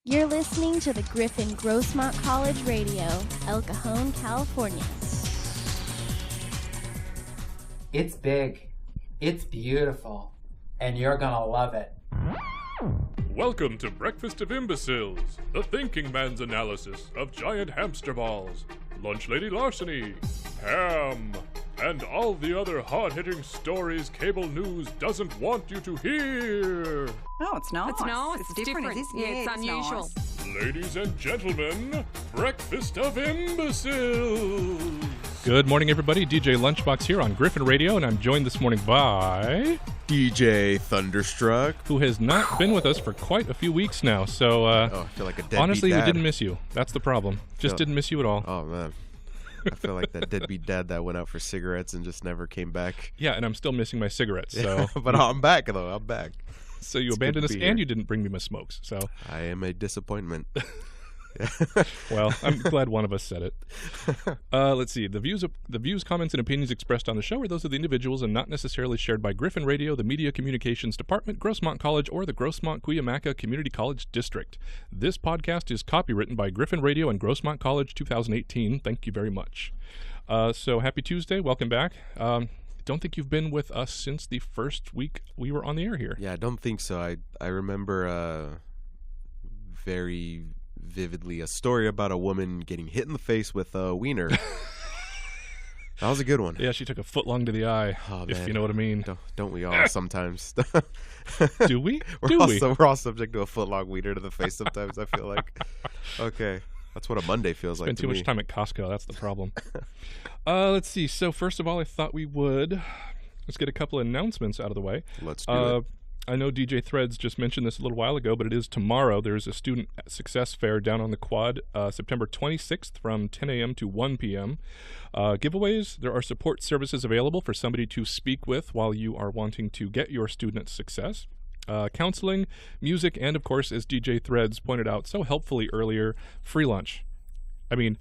You're listening to the Griffin Grossmont College Radio, El Cajon, California. It's big, it's beautiful, and you're gonna love it. Welcome to Breakfast of Imbeciles, the thinking man's analysis of giant hamster balls, lunch lady larceny, ham, and all the other hard-hitting stories cable news doesn't want you to hear. No, it's not. It's different. It's unusual. Nice. Ladies and gentlemen, Breakfast of Imbeciles. Good morning, everybody. DJ Lunchbox here on Griffin Radio, and I'm joined this morning by DJ Thunderstruck, who has not been with us for quite a few weeks now. So, I feel like a deadbeat honestly, dad. we didn't miss you. That's the problem. Just didn't miss you at all. Oh man, I feel like that deadbeat dad that went out for cigarettes and just never came back. Yeah, and I'm still missing my cigarettes. So, but I'm back though. I'm back. So you It's abandoned good us, to be and here. you didn't bring me my smokes. So, I am a disappointment. well, I'm glad one of us said it. Let's see. The views, comments, and opinions expressed on the show are those of the individuals and not necessarily shared by Griffin Radio, the Media Communications Department, Grossmont College, or the Grossmont Cuyamaca Community College District. This podcast is copywritten by Griffin Radio and Grossmont College 2018. Thank you very much. So happy Tuesday. Welcome back. Don't think you've been with us since the first week we were on the air here. Yeah, I don't think so. I remember very vividly a story about a woman getting hit in the face with a wiener. That was a good one. Yeah, she took a foot long to the eye, Oh, if man. you know what I mean. Don't we all sometimes? Do we? We're all subject to a foot long wiener to the face sometimes, I feel like. Okay. That's what a Monday feels like Spend to too me. much time at Costco. That's the problem. Let's see. So first of all, I thought let's get a couple of announcements out of the way. Let's do it. I know DJ Threads just mentioned this a little while ago, but it is tomorrow. There's a student success fair down on the quad, September 26th from 10 a.m. to 1 p.m. Giveaways. There are support services available for somebody to speak with while you are wanting to get your student success. Counseling, music, and of course, as DJ Threads pointed out so helpfully earlier, free lunch. I mean,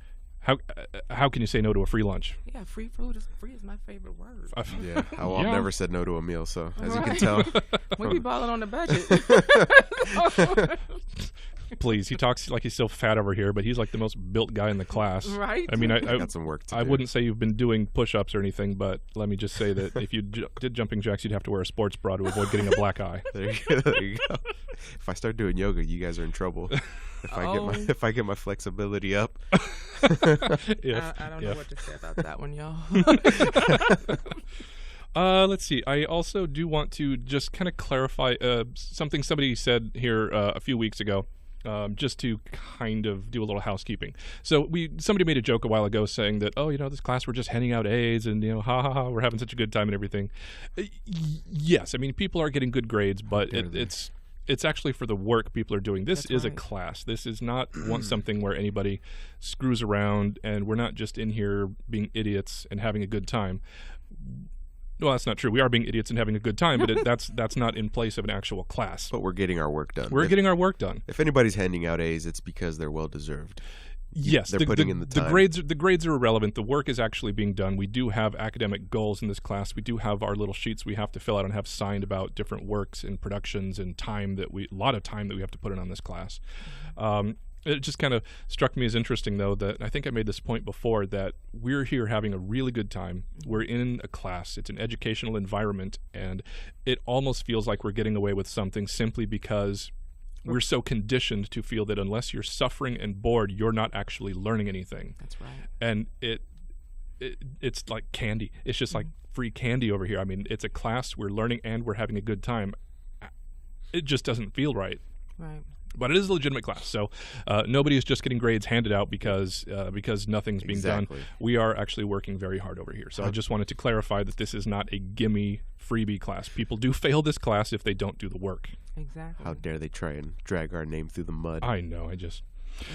how can you say no to a free lunch? Yeah, free food is my favorite word. Yeah, I've Yeah. never said no to a meal, so as you can tell. We be balling on the budget. Please, he talks like he's so fat over here, but he's like the most built guy in the class. Right? I mean, I got some work to do. I wouldn't say you've been doing push-ups or anything, but let me just say that if you did jumping jacks, you'd have to wear a sports bra to avoid getting a black eye. There you go. If I start doing yoga, you guys are in trouble. If I get my flexibility up. I don't know what to say about that one, y'all. Let's see. I also do want to just kind of clarify something somebody said here a few weeks ago. Just to kind of do a little housekeeping. So somebody made a joke a while ago saying that, this class we're just handing out A's and, ha ha ha, we're having such a good time and everything. Yes, I mean, people are getting good grades, but it's actually for the work people are doing. This is a class. This is not something where anybody screws around, and we're not just in here being idiots and having a good time. Well, that's not true. We are being idiots and having a good time, but that's not in place of an actual class. But we're getting our work done. We're getting our work done. If anybody's handing out A's, it's because they're well deserved. Yes, they're putting in the time. The grades are irrelevant. The work is actually being done. We do have academic goals in this class. We do have our little sheets we have to fill out and have signed about different works and productions and a lot of time that we have to put in on this class. It just kind of struck me as interesting, though, that I think I made this point before, that we're here having a really good time. We're in a class. It's an educational environment, and it almost feels like we're getting away with something simply because we're so conditioned to feel that unless you're suffering and bored, you're not actually learning anything. That's right. And it's like candy. It's just like free candy over here. I mean, it's a class, we're learning, and we're having a good time. It just doesn't feel right. Right. But it is a legitimate class, so nobody is just getting grades handed out because nothing's being done. We are actually working very hard over here. So I just wanted to clarify that this is not a gimme freebie class. People do fail this class if they don't do the work. Exactly. How dare they try and drag our name through the mud? I know.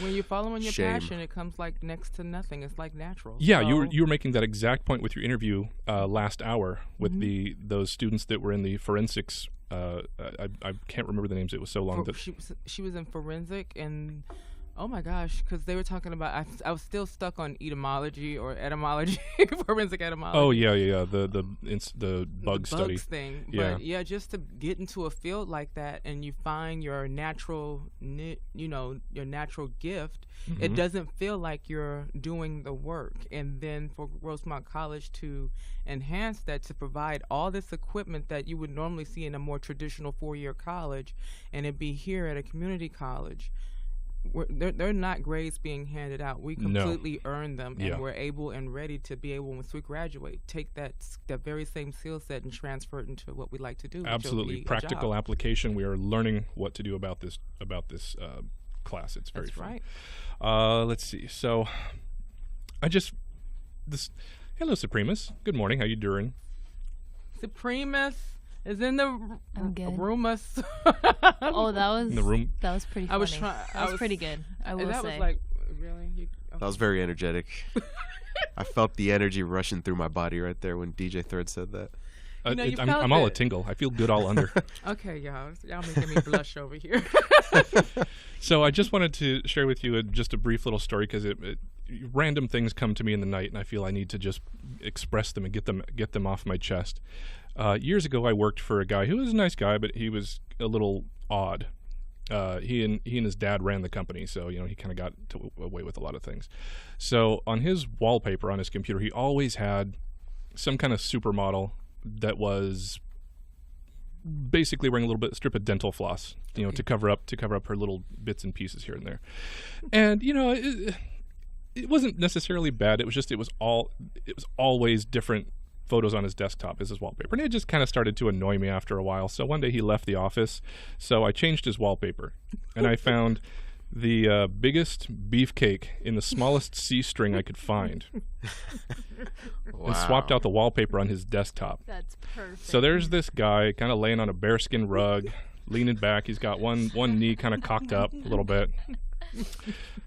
When you're following your Shame. passion, it comes like next to nothing. It's like natural. Yeah, So- you were making that exact point with your interview last hour with those students that were in the forensics. I can't remember the names. It was so long that she was in forensic, and Oh my gosh, because they were talking about, I was still stuck on etymology or etymology, forensic etymology. Oh yeah, the bug study bugs thing. Yeah. But yeah, just to get into a field like that, and you find your natural, your natural gift. Mm-hmm. It doesn't feel like you're doing the work. And then for Grossmont College to enhance that, to provide all this equipment that you would normally see in a more traditional 4-year college, and it be here at a community college. They're not grades being handed out. We completely earn them, and we're able and ready to be able, once we graduate, take that very same skill set and transfer it into what we like to do. Absolutely, practical application. We are learning what to do about this class. It's very fun. Right. Let's see. So, hello, Supremus. Good morning. How you doing? Supremus is in the room. Oh, that was in the room. That was pretty funny. That was pretty good. I will that say. Was like, really? Okay. That was very energetic. I felt the energy rushing through my body right there when DJ Third said that. I'm all a tingle. I feel good all under. Okay, y'all making me blush over here. So I just wanted to share with you just a brief little story, because random things come to me in the night, and I feel I need to just express them and get them off my chest. Years ago, I worked for a guy who was a nice guy, but he was a little odd. He and his dad ran the company, so he kind of got away with a lot of things. So on his wallpaper on his computer, he always had some kind of supermodel that was basically wearing a strip of dental floss, to cover up her little bits and pieces here and there. And it wasn't necessarily bad. It was always different photos on his desktop as his wallpaper, and it just kind of started to annoy me after a while. So one day he left the office, so I changed his wallpaper, and I found the biggest beefcake in the smallest C string I could find. Wow. And swapped out the wallpaper on his desktop. That's perfect. So there's this guy kind of laying on a bearskin rug, leaning back. He's got one knee kind of cocked up a little bit,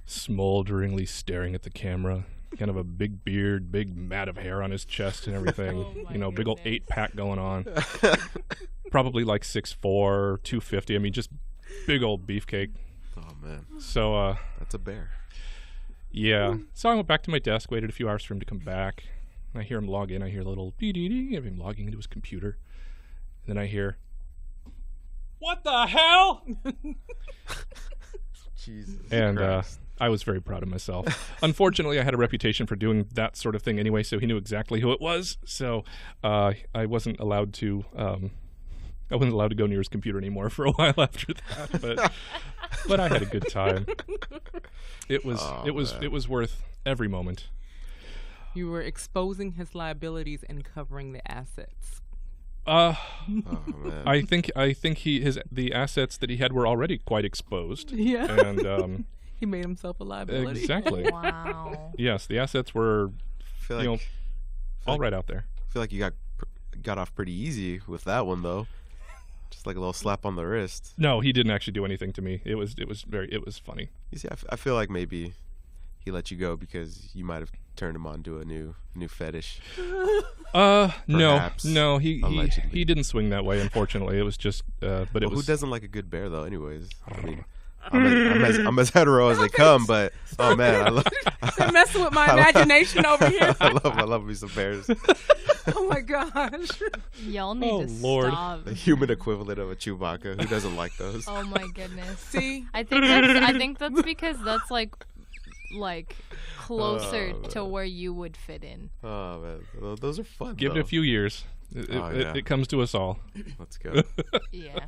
smolderingly staring at the camera. Kind of a big beard, big mat of hair on his chest and everything. Big old 8-pack going on. Probably like 6'4", 250. I mean, just big old beefcake. Oh man. So that's a bear. Yeah. So I went back to my desk, waited a few hours for him to come back. I hear him log in. I hear a little dee-dee-dee of him logging into his computer. And then I hear, "What the hell?" Jesus. And I was very proud of myself. Unfortunately, I had a reputation for doing that sort of thing anyway, so he knew exactly who it was. So I wasn't allowed to. I wasn't allowed to go near his computer anymore for a while after that. But I had a good time. It was worth every moment. You were exposing his liabilities and covering the assets. Man. I think the assets that he had were already quite exposed. Yeah. And he made himself a liability. Exactly. Wow. Yes, the assets were right out there. I feel like you got off pretty easy with that one though. Just like a little slap on the wrist. No, he didn't actually do anything to me. It was funny. You see, I feel like maybe he let you go because you might have turned him on to a new fetish. No, he didn't swing that way. Unfortunately, it was just. But it was. Who doesn't like a good bear though? Anyways, I mean, I'm as hetero as they come, but oh man, They're messing with my imagination over here. I love me some bears. Oh my gosh. Y'all need to Lord. stop. The human equivalent of a Chewbacca. Who doesn't like those? Oh my goodness. See? I think that's because that's like closer to where you would fit in. Oh man, those are fun. Give it a few years. It comes to us all. Let's go. Yeah.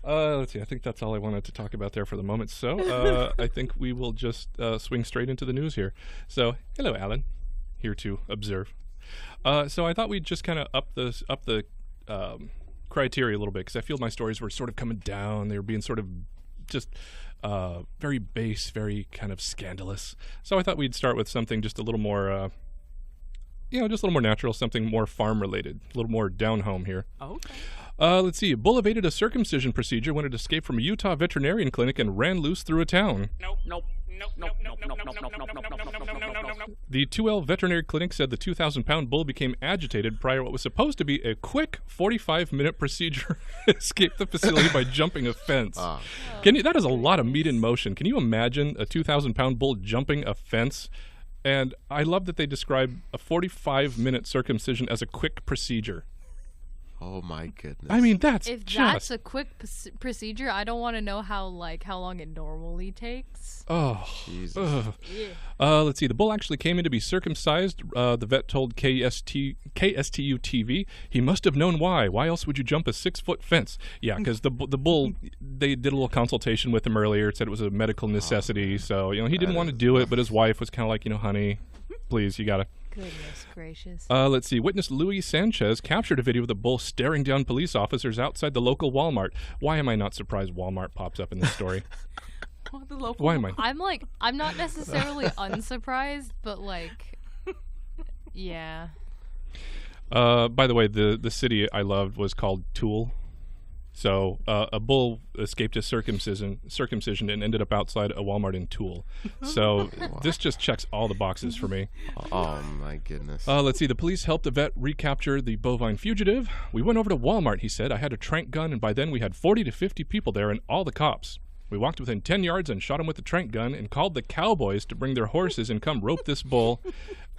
Let's see. I think that's all I wanted to talk about there for the moment. So I think we will just swing straight into the news here. So hello, Alan, here to observe. So I thought we'd just kind of up the criteria a little bit, because I feel my stories were sort of coming down. They were being sort of just very base, very kind of scandalous. So I thought we'd start with something just a little more, just a little more natural, something more farm related, a little more down home here. Okay. Let's see. A bull evaded a circumcision procedure when it escaped from a Utah veterinarian clinic and ran loose through a town. The 2L Veterinary Clinic said the 2,000-pound bull became agitated prior to what was supposed to be a quick 45-minute procedure. Escaped the facility by jumping a fence. That is a lot of meat in motion. Can you imagine a 2,000-pound bull jumping a fence? And I love that they describe a 45-minute circumcision as a quick procedure. Oh my goodness! I mean, that's that's a quick procedure. I don't want to know how long it normally takes. Oh, Jesus! Yeah. Let's see. The bull actually came in to be circumcised. The vet told KSTU TV he must have known why. Why else would you jump a 6-foot fence? Yeah, because the bull. They did a little consultation with him earlier. It said it was a medical necessity. So he didn't want to do it, but his wife was kind of like, honey, please, you gotta. Goodness gracious. Let's see. Witness Luis Sanchez captured a video of the bull staring down police officers outside the local Walmart. Why am I not surprised Walmart pops up in this story? Why am I? I'm not necessarily unsurprised, but yeah. By the way, the city I loved was called Tool. So a bull escaped his circumcision and ended up outside a Walmart in Tool. So this just checks all the boxes for me. Oh my goodness. Let's see. The police helped the vet recapture the bovine fugitive. We went over to Walmart, he said. I had a trank gun, and by then we had 40 to 50 people there and all the cops. We walked within 10 yards and shot him with the trank gun and called the cowboys to bring their horses and come rope this bull.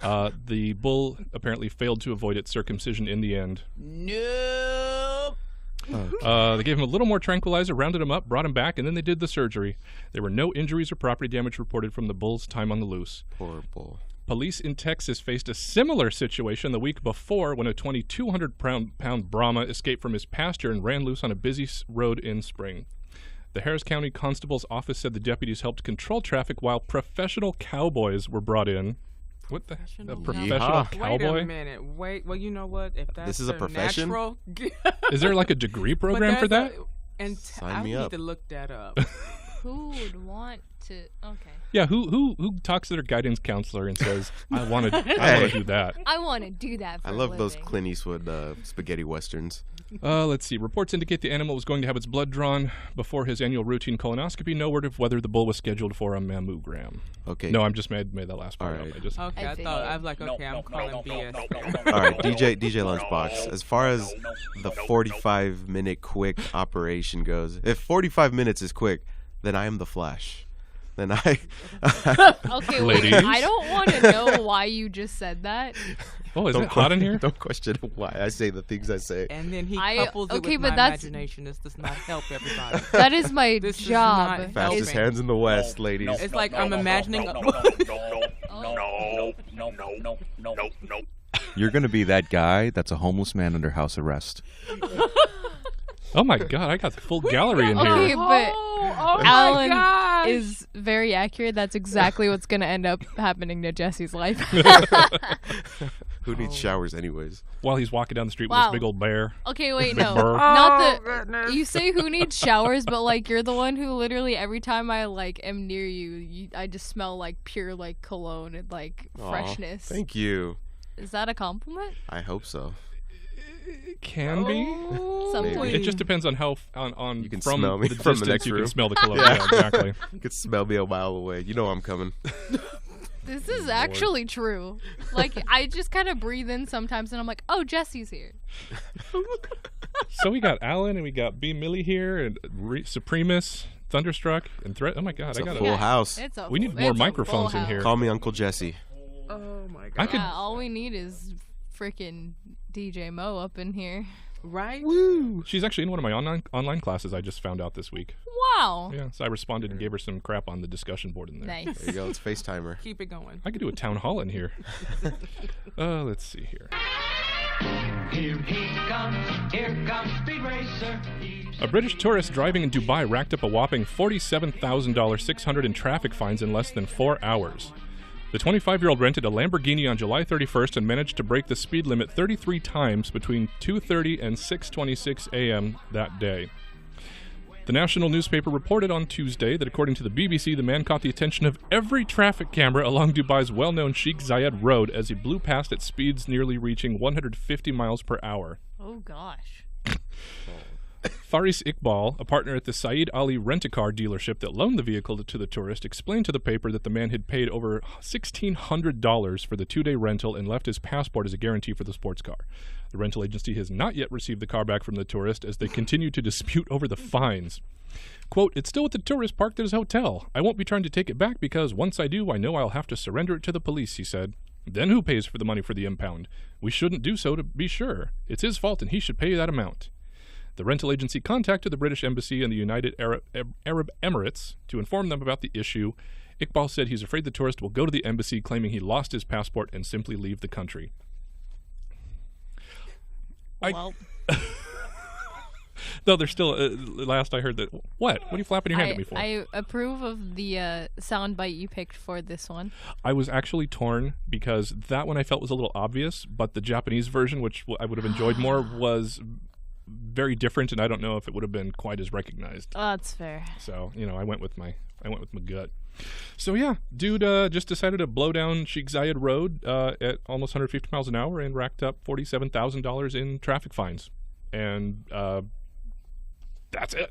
The bull apparently failed to avoid its circumcision in the end. Nope. They gave him a little more tranquilizer, rounded him up, brought him back, and then they did the surgery. There were no injuries or property damage reported from the bull's time on the loose. Poor bull. Police in Texas faced a similar situation the week before when a 2,200-pound Brahma escaped from his pasture and ran loose on a busy road in Spring. The Harris County Constable's office said the deputies helped control traffic while professional cowboys were brought in. What the a professional cowboy? Wait a minute. Well, you know what? If that's This is a profession? natural, Is there like a degree program for that? I me need up. to look that up. Who would want to? Okay. Yeah, who talks to their guidance counselor and says, I want to do that. I want to do that for I a love those living. Clint Eastwood spaghetti westerns. Let's see. Reports indicate the animal was going to have its blood drawn before his annual routine colonoscopy. No word of whether the bull was scheduled for a mammogram. Okay. No, I'm just made that last part All right. up. I just Okay, I was like, okay, I'm calling BS. All right, DJ Lunchbox. As far as the 45-minute quick operation goes, if 45 minutes is quick, then I am the Flash. Then I. Okay, Ladies. wait, I don't want to know why you just said that. Oh, is it hot in here? Don't question why I say the things I say. And then he I- couples okay, it with but my that's- imagination. This does not help everybody. That is my This is job. not Fastest helping. hands in the West, ladies. It's like I'm imagining. You're going to be that guy that's a homeless man under house arrest. Oh my God, I got the full gallery in Okay, here. but Oh my Alan gosh. is very accurate. That's exactly what's going to end up happening to Jesse's life. Who needs showers anyways? While he's walking down the street with Wow. this big old bear. Okay, wait, Big no. burr. Not goodness. you say who needs showers, but you're the one who literally every time I am near you, I just smell pure cologne and Aw, freshness. Thank you. Is that a compliment? I hope so. It can be. Sometimes. It just depends on how on You can from smell me the from the distance next you room. can smell the cologne. Yeah. Yeah, exactly. You could smell me a mile away. You know I'm coming. This is actually true. I just kind of breathe in sometimes and I'm like, oh, Jesse's here. So we got Alan and we got B. Millie here and Supremus, Thunderstruck, and Threat. Oh my God, It's I a got full house. It's We need more microphones in here. Call me Uncle Jesse. Oh my I god. could. Yeah, all we need is freaking DJ Mo up in here. Right? She's actually in one of my online classes. I just found out this week. Wow. Yeah, so I responded and gave her some crap on the discussion board in there. Nice. There you go. It's FaceTimer. Keep it going. I could do a town hall in here. Let's see here. Here comes Speed Racer. A British tourist driving in Dubai racked up a whopping $47,600 in traffic fines in less than 4 hours. The 25-year-old rented a Lamborghini on July 31st and managed to break the speed limit 33 times between 2:30 and 6:26 a.m. that day. The national newspaper reported on Tuesday that according to the BBC, the man caught the attention of every traffic camera along Dubai's well-known Sheikh Zayed Road as he blew past at speeds nearly reaching 150 miles per hour. Oh gosh. Faris Iqbal, a partner at the Saeed Ali rent-a-car dealership that loaned the vehicle to the tourist, explained to the paper that the man had paid over $1,600 for the 2-day rental and left his passport as a guarantee for the sports car. The rental agency has not yet received the car back from the tourist as they continue to dispute over the fines. Quote, "It's still with the tourist parked at his hotel. I won't be trying to take it back because once I do, I know I'll have to surrender it to the police," he said. "Then who pays for the money for the impound? We shouldn't do so, to be sure. It's his fault and he should pay that amount." The rental agency contacted the British Embassy in the United Arab Emirates to inform them about the issue. Iqbal said he's afraid the tourist will go to the embassy claiming he lost his passport and simply leave the country. Well, Though there's still, last I heard that, what are you flapping your hand at me for? I approve of the soundbite you picked for this one. I was actually torn because that one I felt was a little obvious, but the Japanese version, which I would have enjoyed more, was very different, and I don't know if it would have been quite as recognized. Oh, that's fair. So, I went with my gut. So yeah, dude just decided to blow down Sheikh Zayed Road at almost 150 miles an hour and racked up $47,000 in traffic fines. And that's it.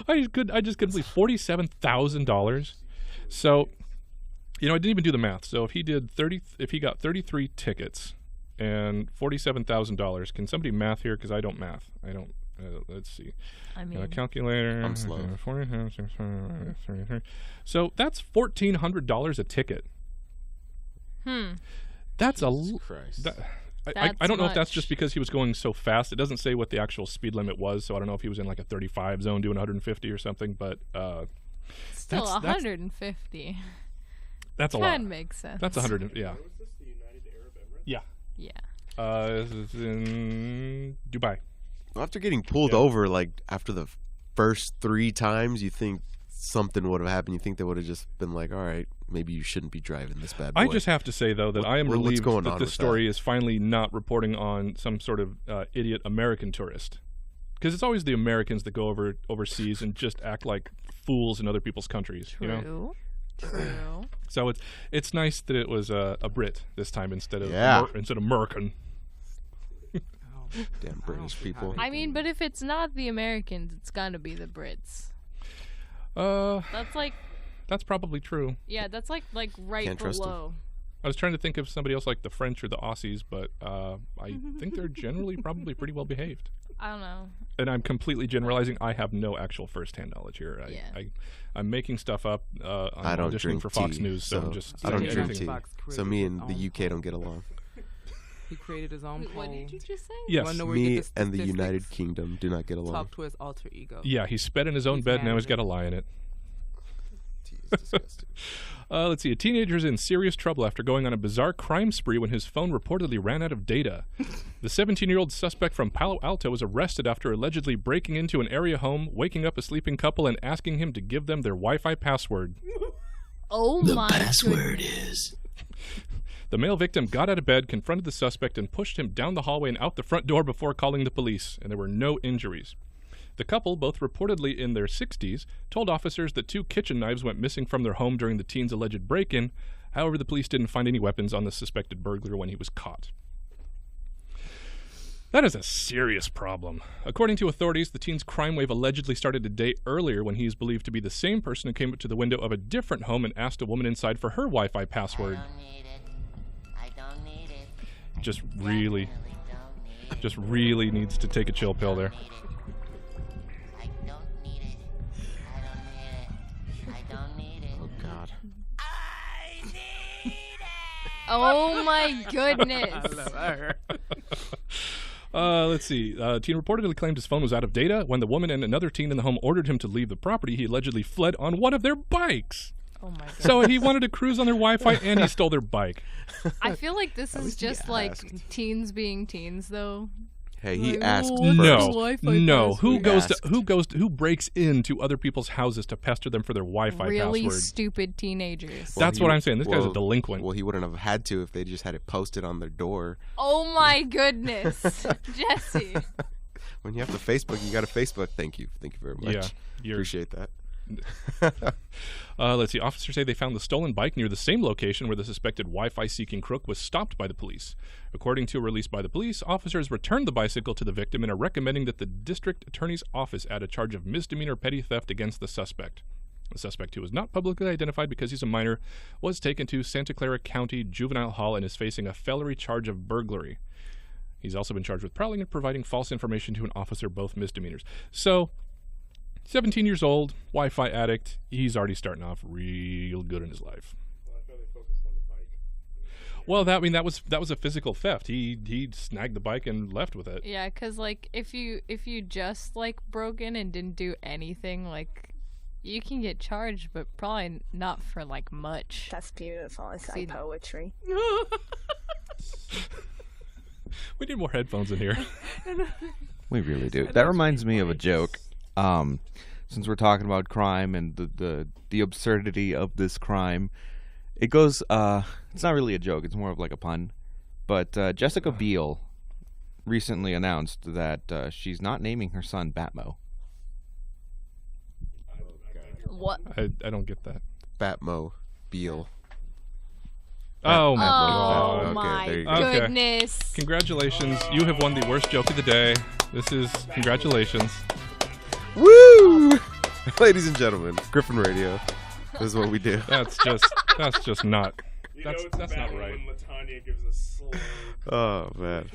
I just couldn't believe $47,000. So, I didn't even do the math. So if he got 33 tickets and $47,000, can somebody math here? Because I don't math. Let's see. I mean, calculator. I'm slow. So that's $1,400 a ticket. That's Jesus Christ. I don't know if that's much. just because he was going so fast. It doesn't say what the actual speed limit was, so I don't know if he was in like a 35 zone doing 150 or something. But still 150. That's a lot. Can make sense. That's 100. Yeah. Was this the United Arab Emirates? Yeah. Yeah. This is in Dubai. After getting pulled over, like after the first 3 times, you think something would have happened. You think they would have just been like, all right, maybe you shouldn't be driving this bad boy. I just have to say, though, that I am What's relieved going that on this with story is finally not reporting on some sort of idiot American tourist. Because it's always the Americans that go overseas and just act like fools in other people's countries. True. True. So it's nice that it was a Brit this time instead of American. Damn British people. I mean, but if it's not the Americans, it's gotta be the Brits. That's probably true. Yeah, that's like right Can't trust below. I was trying to think of somebody else like the French or the Aussies, but I think they're generally probably pretty well behaved. I don't know. And I'm completely generalizing. I have no actual first-hand knowledge here. I'm making stuff up. I'm don't auditioning drink for Fox tea, News, so I'm just I don't saying drink anything. tea. So me and the UK don't get along. He created his own poll. What did you just say? Yes. Wanna know where you Me get the and the statistics? United Kingdom do not get along. Talk to his alter ego. Yeah, he sped in his own He's bed. Now he's mad. got a lie in it. Tea is disgusting. Let's see. A teenager's in serious trouble after going on a bizarre crime spree when his phone reportedly ran out of data. The 17-year-old suspect from Palo Alto was arrested after allegedly breaking into an area home, waking up a sleeping couple, and asking him to give them their Wi-Fi password. Oh my. is. The male victim got out of bed, confronted the suspect, and pushed him down the hallway and out the front door before calling the police, and there were no injuries. The couple, both reportedly in their 60s, told officers that 2 kitchen knives went missing from their home during the teen's alleged break-in. However, the police didn't find any weapons on the suspected burglar when he was caught. That is a serious problem. According to authorities, the teen's crime wave allegedly started a day earlier when he is believed to be the same person who came up to the window of a different home and asked a woman inside for her Wi-Fi password. I don't need it. Just really needs to take a chill pill there. I don't need it. I don't need it. Oh God. I need it. Oh my goodness. Let's see. Teen reportedly claimed his phone was out of data. When the woman and another teen in the home ordered him to leave the property, he allegedly fled on one of their bikes. Oh my god. So he wanted to cruise on their Wi-Fi and he stole their bike. I feel like this is least he just like asked. teens being teens, though. Hey, he Like, asked oh, first. No, Wi-Fi no. password. Who breaks into other people's houses to pester them for their Wi-Fi Really password? stupid teenagers. That's what I'm saying. This guy's a delinquent. Well, he wouldn't have had to if they just had it posted on their door. Oh my goodness. Jesse. When you have to Facebook, you got to Facebook. Thank you very much. Yeah, you're Appreciate that. Let's see. Officers say they found the stolen bike near the same location where the suspected Wi-Fi seeking crook was stopped by the police. According to a release by the police, officers returned the bicycle to the victim and are recommending that the district attorney's office add a charge of misdemeanor petty theft against the suspect. The suspect, who was not publicly identified because he's a minor, was taken to Santa Clara County Juvenile Hall and is facing a felony charge of burglary. He's also been charged with prowling and providing false information to an officer, both misdemeanors. So, 17 years old, Wi-Fi addict. He's already starting off real good in his life. Well, that was a physical theft. He snagged the bike and left with it. Yeah, because like if you just like broke in and didn't do anything, like you can get charged, but probably not for like much. That's beautiful. It's like poetry. We need more headphones in here. We really do. That reminds me of a joke. Since we're talking about crime and the absurdity of this crime, it goes. It's not really a joke. It's more of like a pun. But Jessica Biel recently announced that she's not naming her son Batmo. What? I don't get that. Batmo Biel. Oh my there you go. Okay. goodness. Congratulations. You have won the worst joke of the day. This is congratulations. Woo! Ladies and gentlemen, Griffin Radio. This is what we do. That's just not. That's not right. When LaTanya gives a slow. Oh man.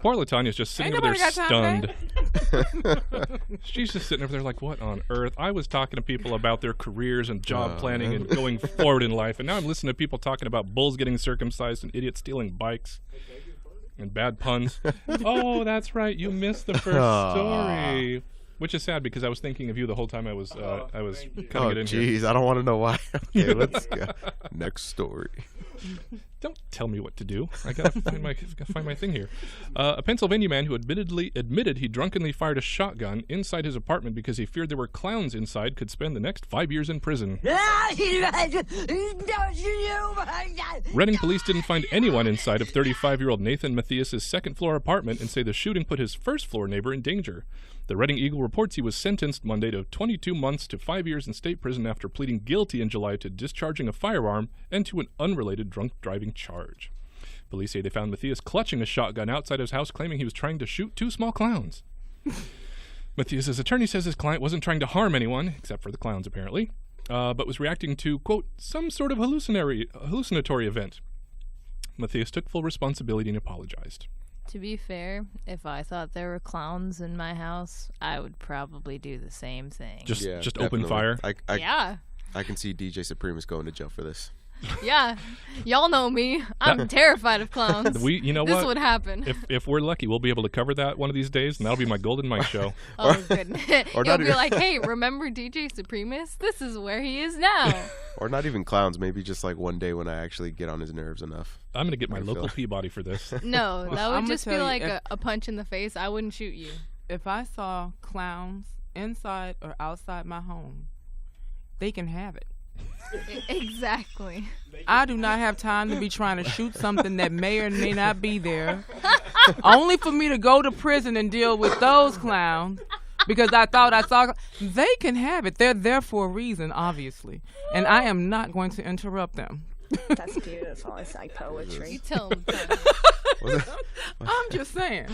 Poor LaTanya's just sitting over there stunned. She's just sitting over there like, what on earth? I was talking to people about their careers and job planning and going forward in life, and now I'm listening to people talking about bulls getting circumcised and idiots stealing bikes and bad puns. Oh, that's right. You missed the first story. Which is sad because I was thinking of you the whole time I was cutting it in here. Jeez, I don't want to know why. Okay, let's go. Next story. Don't tell me what to do. I gotta find my thing here. A Pennsylvania man who admitted he drunkenly fired a shotgun inside his apartment because he feared there were clowns inside could spend the next 5 years in prison. Reading police didn't find anyone inside of 35-year-old Nathan Mathias's second-floor apartment and say the shooting put his first-floor neighbor in danger. The Reading Eagle reports he was sentenced Monday to 22 months to 5 years in state prison after pleading guilty in July to discharging a firearm and to an unrelated drunk driving charge. Police say they found Mathias clutching a shotgun outside his house, claiming he was trying to shoot two small clowns. Mathias's attorney says his client wasn't trying to harm anyone, except for the clowns apparently, but was reacting to, quote, some sort of hallucinatory event. Mathias took full responsibility and apologized. To be fair, if I thought there were clowns in my house, I would probably do the same thing. Just open fire? Yeah. I can see DJ Supremus going to jail for this. Yeah. Y'all know me. I'm terrified of clowns. This would happen. If we're lucky, we'll be able to cover that one of these days, and that'll be my Golden Mike show. Oh, goodness. You'll be like, hey, remember DJ Supremus? This is where he is now. Or not even clowns. Maybe just like one day when I actually get on his nerves enough. I'm going to get my local Peabody for this. No, that would just be like a punch in the face. I wouldn't shoot you. If I saw clowns inside or outside my home, they can have it. Exactly. I do not have time to be trying to shoot something that may or may not be there, only for me to go to prison and deal with those clowns because I thought I saw. They can have it. They're there for a reason, obviously, and I am not going to interrupt them. That's beautiful. It's like poetry. You tell them. I'm just saying.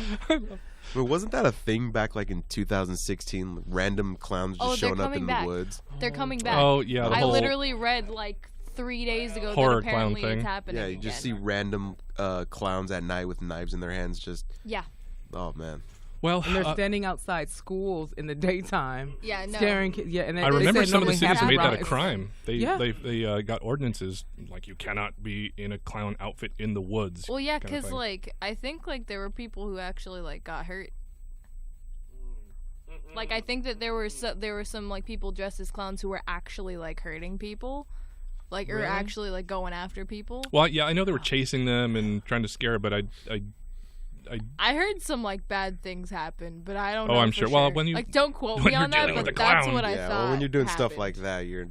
But wasn't that a thing back like in 2016? Random clowns just showing up in the woods. They're coming back. Oh yeah, I literally read like 3 days ago horror that apparently clown thing. It's happening. Yeah, you just see random clowns at night with knives in their hands. Just Oh man. Well, and they're standing outside schools in the daytime. Yeah, no. Staring. Yeah, and I remember some of the cities made that a crime. They got ordinances like you cannot be in a clown outfit in the woods. Well, yeah, because like I think like there were people who actually like got hurt. Like I think that there were some like people dressed as clowns who were actually like hurting people, like or actually like going after people. Well, yeah, I know they were chasing them and trying to scare, but I heard some like bad things happen, but I don't know. Oh, I'm for sure. Well, when you like don't quote me on that, but that's what I thought. Well, when you're doing happened. stuff like that, you're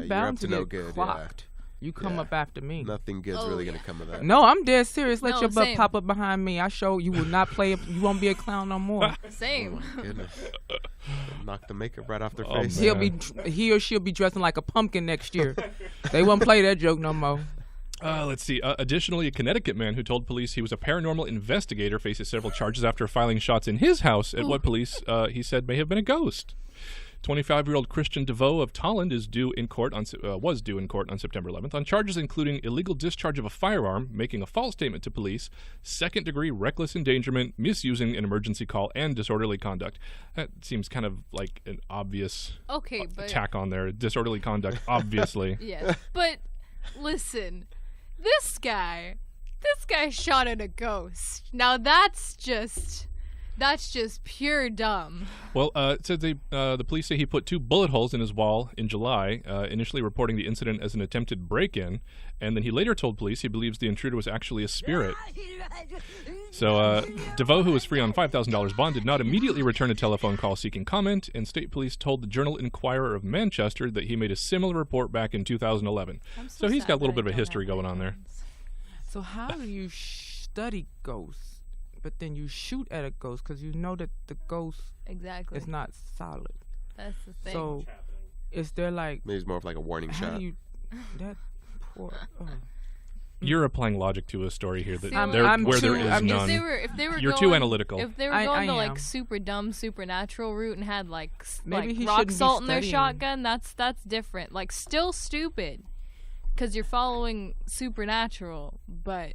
bound up to to no get good. clocked. You come up after me. Nothing good's really gonna come of that. No, I'm dead serious. Let No, your butt same. pop up behind me. I show you will not play. You won't be a clown no more. Same. Oh my goodness. Knock the makeup right off their Oh, face. man. He or she'll be dressing like a pumpkin next year. They won't play that joke no more. Let's see. Additionally, a Connecticut man who told police he was a paranormal investigator faces several charges after filing shots in his house at what police he said may have been a ghost. 25-year-old Christian DeVoe of Tolland was due in court on September 11th on charges including illegal discharge of a firearm, making a false statement to police, second-degree reckless endangerment, misusing an emergency call, and disorderly conduct. That seems kind of like an obvious attack on there. Disorderly conduct, obviously. Yes, but listen, this guy shot at a ghost. Now that's just pure dumb. Well, it said the police say he put 2 bullet holes in his wall in July, initially reporting the incident as an attempted break-in, and then he later told police he believes the intruder was actually a spirit. So DeVoe, who was free on $5,000 bond, did not immediately return a telephone call seeking comment, and state police told the Journal-Inquirer of Manchester that he made a similar report back in 202011. So he's got a little bit of a history going on there. So how do you study ghosts, but then you shoot at a ghost because you know that the ghost is not solid? That's the thing. So is there like... Maybe it's more of like a warning how shot. do you... That poor... Oh. You're applying logic to a story here that See, there I'm is too- none. If they were You're going, too analytical. If they were I going the am. like super dumb supernatural route and had like Maybe he rock shouldn't be salt in their studying. shotgun, that's different. Like still stupid, because you're following supernatural. But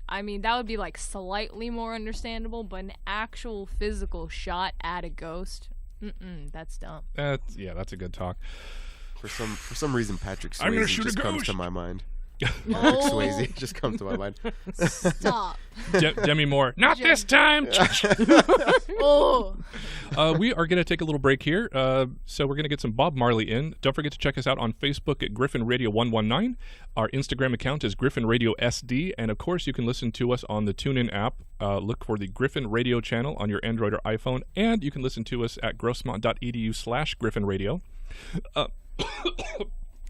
I mean that would be like slightly more understandable. But an actual physical shot at a ghost, that's dumb. That's a good talk. For some reason, Patrick I'm gonna Swayze shoot a just comes ghost. to my mind. Patrick Oh. Swayze just comes to my mind. Stop. Demi Moore, not this time. Oh. We are going to take a little break here, so we're going to get some Bob Marley in. Don't forget to check us out on Facebook at Griffin Radio 119. Our Instagram account is Griffin Radio SD, and of course you can listen to us on the TuneIn app. Look for the Griffin Radio channel on your Android or iPhone, and you can listen to us at grossmont.edu/Griffin Radio.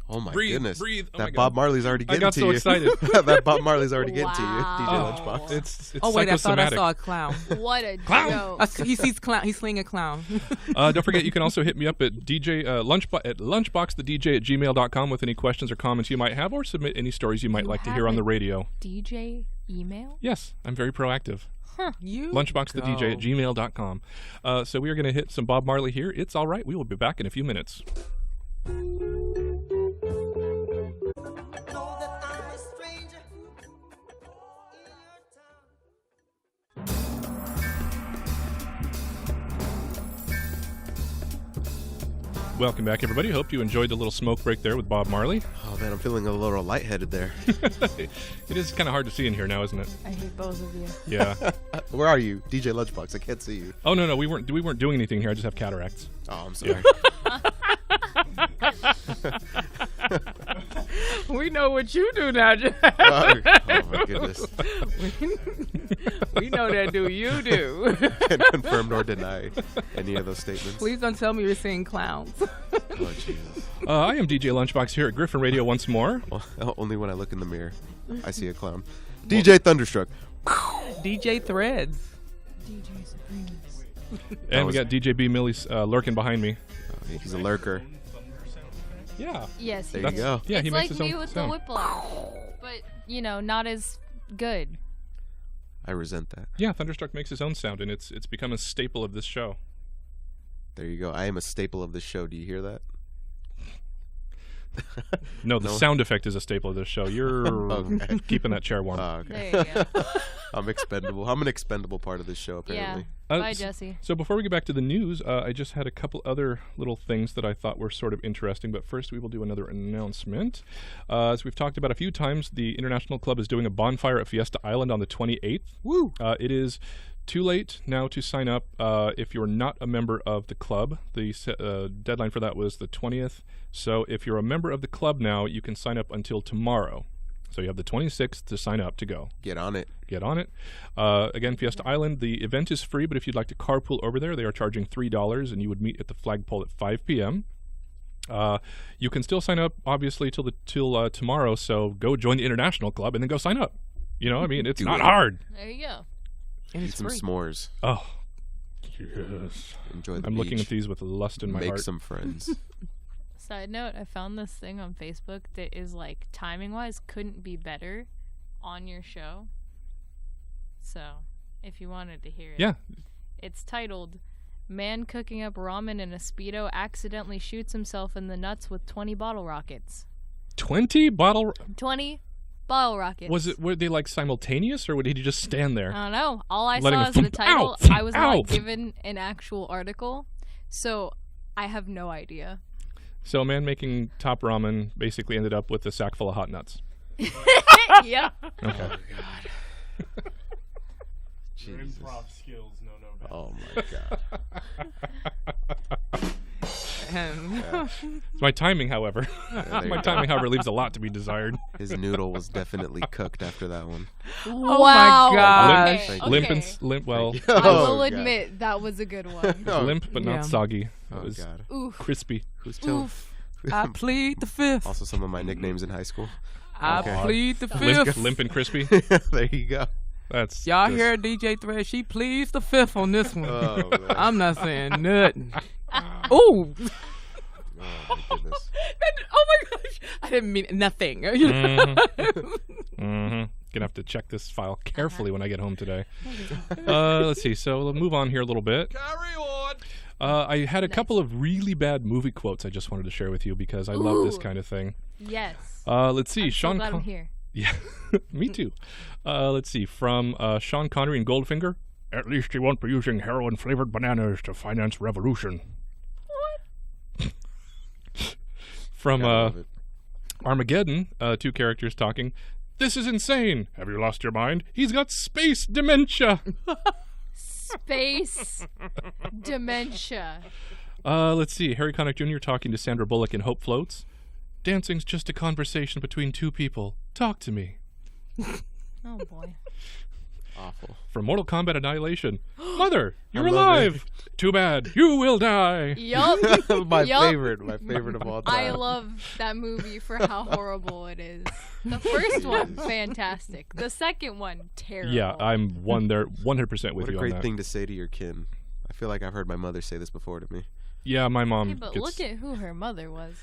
Oh my Breathe, goodness! breathe. Oh that my Bob God. Marley's already I getting got to so you. excited. That Bob Marley's already getting to you, Wow. DJ Lunchbox. It's Oh wait, I thought I psychosomatic. saw a clown. What a Clown. joke. He's clown. He's slinging a clown. Don't forget, you can also hit me up at lunchboxthedj@gmail.com with any questions or comments you might have, or submit any stories you might like to hear on the radio. DJ email? Yes, I'm very proactive. You Lunchboxthedj@gmail.com. So we are going to hit some Bob Marley here. It's all right. We will be back in a few minutes. Welcome back, everybody. Hope you enjoyed the little smoke break there with Bob Marley. Oh man, I'm feeling a little lightheaded there. It is kind of hard to see in here now, isn't it? I hate both of you. Yeah. Where are you, DJ Lunchbox? I can't see you. Oh no, we weren't doing anything here. I just have cataracts. Oh, I'm sorry. We know what you do now, Jack. Oh my goodness. We know that do you do. Can't confirm nor deny any of those statements. Please don't tell me you're seeing clowns. Oh Jesus. I am DJ Lunchbox here at Griffin Radio once more. Well, only when I look in the mirror, I see a clown. DJ Thunderstruck. DJ Threads. DJ Supremus. And we got DJ B. Millie's lurking behind me. Oh, he's a lurker. Yeah. Yes, There you go. Yeah, he it's makes like his me own with sound. the whiplash, but not as good. I resent that. Yeah, Thunderstruck makes his own sound, and it's become a staple of this show. There you go. I am a staple of this show. Do you hear that? No, the sound effect is a staple of this show. You're Okay. keeping that chair warm. Oh, okay. There you go. I'm expendable. I'm an expendable part of this show, apparently. Bye, Jesse. So before we get back to the news, I just had a couple other little things that I thought were sort of interesting, but first we will do another announcement. As we've talked about a few times, the International Club is doing a bonfire at Fiesta Island on the 28th. Woo! It is too late now to sign up if you're not a member of the club. The deadline for that was the 20th. So if you're a member of the club now, you can sign up until tomorrow. So you have the 26th to sign up to go. Get on it. Get on it. Again, Fiesta Island, the event is free, but if you'd like to carpool over there, they are charging $3, and you would meet at the flagpole at 5 p.m. You can still sign up, obviously, till tomorrow. So go join the international club and then go sign up. You know, I mean, it's not hard. There you go. And Eat it's some free. s'mores. Oh, yes. Enjoy the I'm looking beach. at these with lust in my Make heart. some friends. Side note, I found this thing on Facebook that is like timing-wise couldn't be better on your show. So, if you wanted to hear it. Yeah. It's titled, Man Cooking Up Ramen in a Speedo Accidentally Shoots Himself in the Nuts with 20 Bottle Rockets. 20 bottle... 20 bottle rockets. Were they like simultaneous, or did he just stand there? I don't know. All I Letting saw it is the thump. title. Ow! I was Ow! not given an actual article, so I have no idea. So a man making top ramen basically ended up with a sack full of hot nuts. Yep. Okay. Your improv skills know no better. Oh my god. It's my timing, however. there you My go. timing, however, leaves a lot to be desired. His noodle was definitely cooked after that one. Oh Wow. my gosh. Okay. Limp okay. and limp. Well, I Oh, will God. admit that was a good one. limp but Yeah. not soggy. It Oh was god. Oof. crispy. Who's telling? Oof. I plead the fifth. Also, some of my nicknames in high school. I Okay. plead the Limp, fifth. limp and crispy. There you go. That's Y'all just- hear DJ Thread? She pleads the fifth on this one. Oh, man. I'm not saying nothing. Ooh. Oh my goodness. Oh my gosh. I didn't mean nothing. Mm-hmm. Gonna have to check this file carefully when I get home today. Let's see. So we'll move on here a little bit. Carry on. I had a couple of really bad movie quotes I just wanted to share with you because I love this Ooh. kind of thing. Yes. Let's see. I'm so Sean. glad I'm here. Yeah, me too. Let's see. From Sean Connery and Goldfinger. At least he won't be using heroin-flavored bananas to finance revolution. What? From Gotta love it. Armageddon, two characters talking. This is insane. Have you lost your mind? He's got space dementia. Space dementia. Let's see. Harry Connick Jr. talking to Sandra Bullock in Hope Floats. Dancing's just a conversation between two people. Talk to me. Oh boy. Awful. From Mortal Kombat Annihilation. Mother, you're I love alive. Too bad. You will die. Yup. My Yup. favorite of all time. I love that movie for how horrible it is. The first one, fantastic. The second one, terrible. Yeah, I'm 100% with What a you on great that. thing to say to your kin. I feel like I've heard my mother say this before to me. Yeah, my mom Yeah, but gets... look at who her mother was.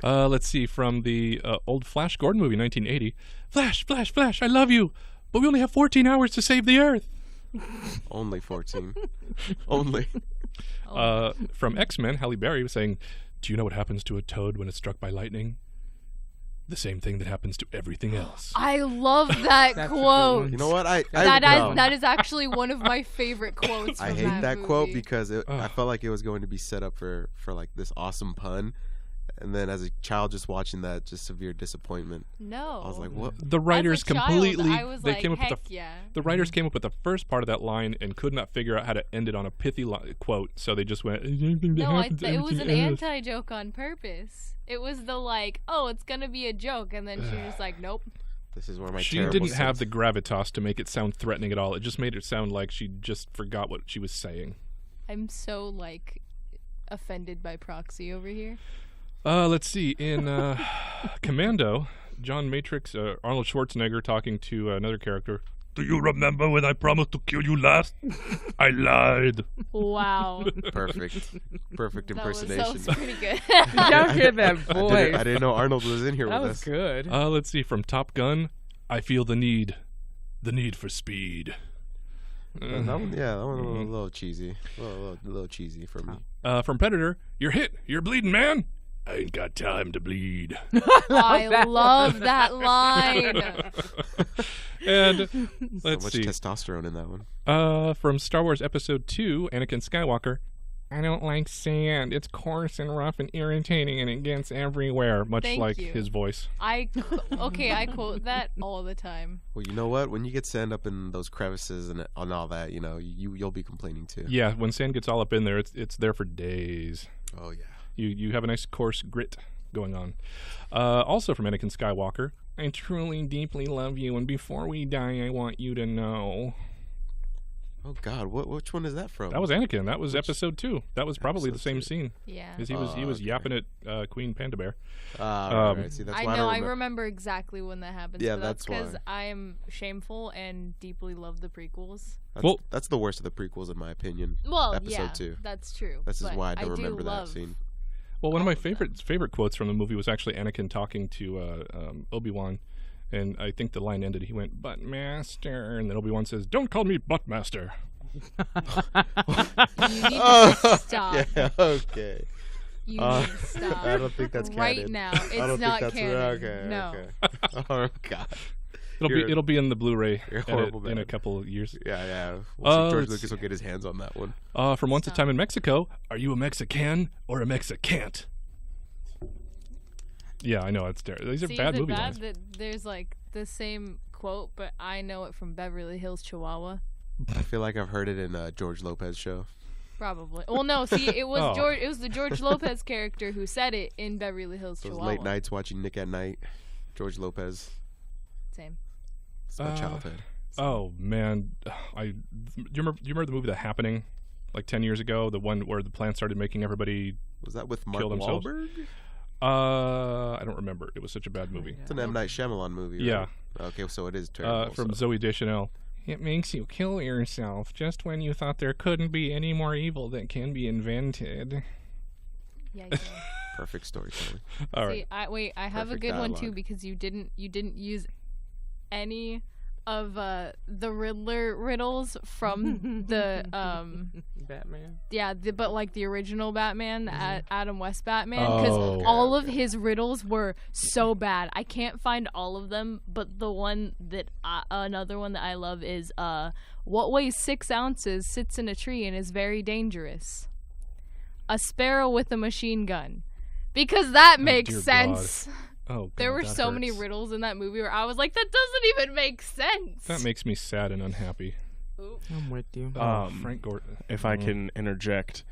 Let's see, from the old Flash Gordon movie, 1980. Flash, Flash, Flash, I love you, but we only have 14 hours to save the Earth. Only 14. Only. From X-Men, Halle Berry was saying, do you know what happens to a toad when it's struck by lightning? The same thing that happens to everything else. I love that That's a good quote. one. You know what? That is actually one of my favorite quotes. I from hate that quote movie. because I felt like it was going to be set up for like this awesome pun, and then as a child just watching that, just severe disappointment. No. I was like, what? The writers As a child, completely I was like, came up heck with the yeah. the writers came up with the first part of that line and could not figure out how to end it on a pithy quote, so they just went. No, it was an anti-joke on purpose. It was the like, oh, it's gonna be a joke, and then she was just like, nope. This is where my She terrible didn't have sense- the gravitas to make it sound threatening at all. It just made it sound like she just forgot what she was saying. I'm so like offended by proxy over here. Let's see. In Commando, John Matrix, Arnold Schwarzenegger talking to another character. Do you remember when I promised to kill you last? I lied. Wow. Perfect impersonation. That was pretty good. Y'all hear that voice? I didn't know Arnold was in here That with was us. good. Let's see. From Top Gun, I feel the need for speed. That one a little cheesy. A little cheesy for me. From Predator, you're hit. You're bleeding, man. I ain't got time to bleed. I love that line. And So let's much see. testosterone in that one. From Star Wars Episode 2, Anakin Skywalker. I don't like sand. It's coarse and rough and irritating, and it gets everywhere. Much Thank like you. his voice. I quote that all the time. Well, you know what? When you get sand up in those crevices and all that, you know, you'll be complaining too. Yeah, when sand gets all up in there, it's there for days. Oh yeah. You have a nice coarse grit going on. Also from Anakin Skywalker, I truly, deeply love you, and before we die, I want you to know. Oh God, which one is that from? That was Anakin. That was episode 2. That was probably the same Episode scene. Yeah. Because he was yapping at Queen Panda Bear. Right. See, that's I why know. I I don't remember exactly when that happened. Yeah, so that's that's because why. I am shameful and deeply love the prequels. That's the worst of the prequels, in my opinion. Well, episode yeah, 2. that's true. This is but why I don't do remember that love scene. Well, one of my favorite quotes from the movie was actually Anakin talking to Obi-Wan. And I think the line ended, he went, "Butt Master." And then Obi-Wan says, "Don't call me Butt Master." You need to stop. Yeah, okay. You need to stop. I don't think that's right canon. now. I It's don't not think that's canon. Okay, no. okay. Oh God. It'll be in the Blu-ray You're edit horrible, in man. a couple of years. Yeah. We'll see George let's Lucas will get his hands on that one. From Once a Time in Mexico, are you a Mexican or a Mexicant? Yeah, I know it's terrible. These are See, bad is it movie bad lines. that there's like the same quote, but I know it from Beverly Hills Chihuahua? I feel like I've heard it in George Lopez show. Probably. Well, no. See, it was Oh. George. It was the George Lopez character who said it in Beverly Hills Those Chihuahua. late nights watching Nick at Night. George Lopez. Same. It's my childhood. Oh man, do you remember the movie The Happening, like 10 years ago? The one where the plant started making everybody Was that with Mark kill themselves. Wahlberg? I don't remember. It was such a bad movie. It's an M. Night Shyamalan movie, right? Yeah. Okay, so it is terrible. From so. Zooey Deschanel. It makes you kill yourself just when you thought there couldn't be any more evil that can be invented. Yeah. Perfect storytelling. All See, right. I have Perfect a good one too dialogue. because you didn't use any of the Riddler riddles from the Batman. Yeah, but like the original Batman, Adam West Batman, because Oh. all of his riddles were so bad. I can't find all of them, but the one that another one that I love is what weighs 6 ounces, sits in a tree, and is very dangerous? A sparrow with a machine gun, because that makes dear sense. God. Oh, There God, were that so many hurts. riddles in that movie where I was like, that doesn't even make sense. That makes me sad and unhappy. I'm with you. Frank Gordon. If I can interject,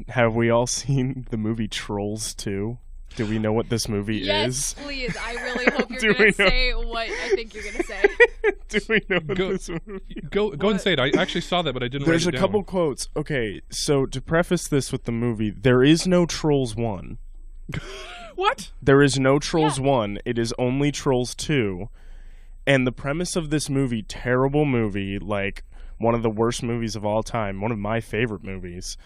have we all seen the movie Trolls 2? Do we know what this movie Yes, is? please. I really hope Do you're we going to know- say what I think you're going to say. Do we know what Go- this movie is? Go and say it. I actually saw that, but I didn't There's write a it couple down. quotes. Okay, so to preface this with the movie, there is no Trolls 1. What? There is no Trolls 1. It is only Trolls 2. And the premise of this movie, terrible movie, like one of the worst movies of all time, one of my favorite movies.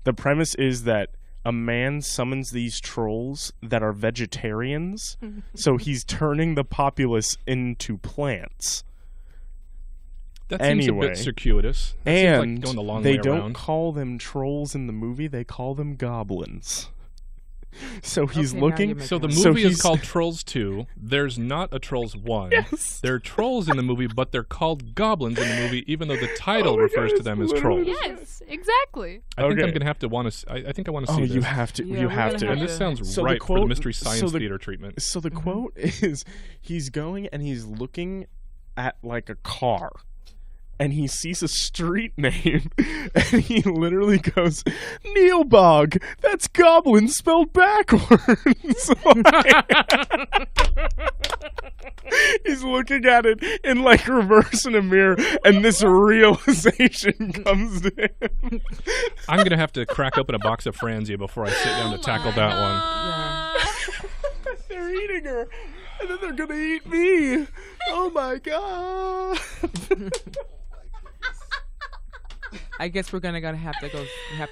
The premise is that a man summons these trolls that are vegetarians, so he's turning the populace into plants. That seems a Anyway. bit circuitous. That seems like And going the long they way don't around. call them trolls in the movie, they call them goblins. So he's Okay, now looking. you're making So the sense. movie is he's- called Trolls 2. There's not a Trolls 1. Yes. There are trolls in the movie, but they're called goblins in the movie, even though the title Oh my refers God, to them it's as literally trolls. Yes, exactly. I think I'm Okay. going to have to want to. I think I want to Oh, see you this. have to. Yeah, you we're have gonna to. have And this sounds So the right for the quote- Mystery so Science the- Theater treatment. So the quote is, he's going and he's looking at like a car, and he sees a street name, and he literally goes, Neilbog, that's goblin spelled backwards. He's looking at it in like reverse in a mirror, and this realization comes to him. I'm going to have to crack open a box of Franzia before I sit down to tackle that one. They're eating her, and then they're gonna eat me. Oh my god. I guess we're gonna have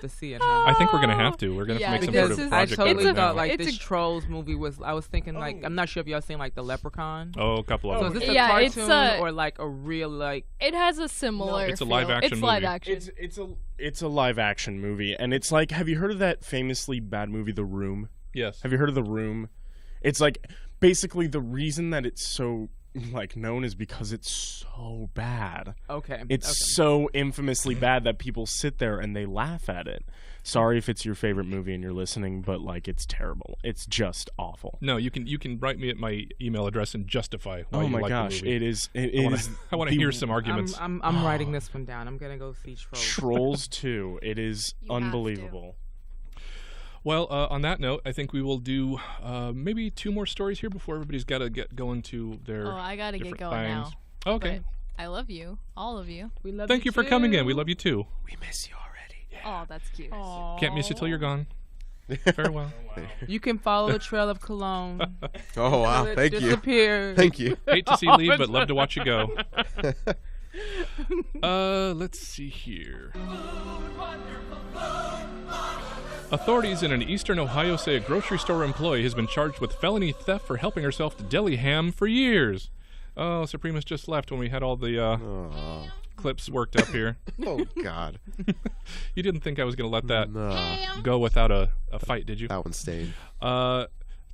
to see it. Huh? I think we're going to have to. We're going to Yeah, make some Because sort of I project totally out of it thought now. like It's this a- Trolls movie was. I was thinking like I'm not sure if y'all seen like the Leprechaun. Oh, a couple of So them. is this a Yeah, it's cartoon a- or like a real like? It has a similar. It's a feel. live-action It's live movie. action. It's a live action movie, and it's like, have you heard of that famously bad movie, The Room? Yes. Have you heard of The Room? It's like basically the reason that it's so like known is because it's so bad. Okay. It's so infamously bad that people sit there and they laugh at it. Sorry if it's your favorite movie and you're listening, but like it's terrible. It's just awful. No, you can write me at my email address and justify why Oh you my like gosh, the movie. it is. I want to hear some arguments. I'm writing this one down. I'm gonna go see Trolls. Trolls 2. It is You have to. unbelievable. Well, on that note, I think we will do maybe 2 more stories here before everybody's got to get going to their Oh, I gotta get different going things. now. Okay. I love you, all of you. We love Thank you for coming in. We love you too. We miss you already. Oh, that's cute. Can't miss you till you're gone. Farewell. You can follow the trail of cologne. Oh wow! It Thank you. disappears. Thank you. Hate to see you leave, but love to watch you go. Let's see here. Authorities in an eastern Ohio say a grocery store employee has been charged with felony theft for helping herself to deli ham for years. Oh, Supremus just left when we had all the clips worked up here. Oh God! You didn't think I was going to let that go without a fight, did you? That one's staying.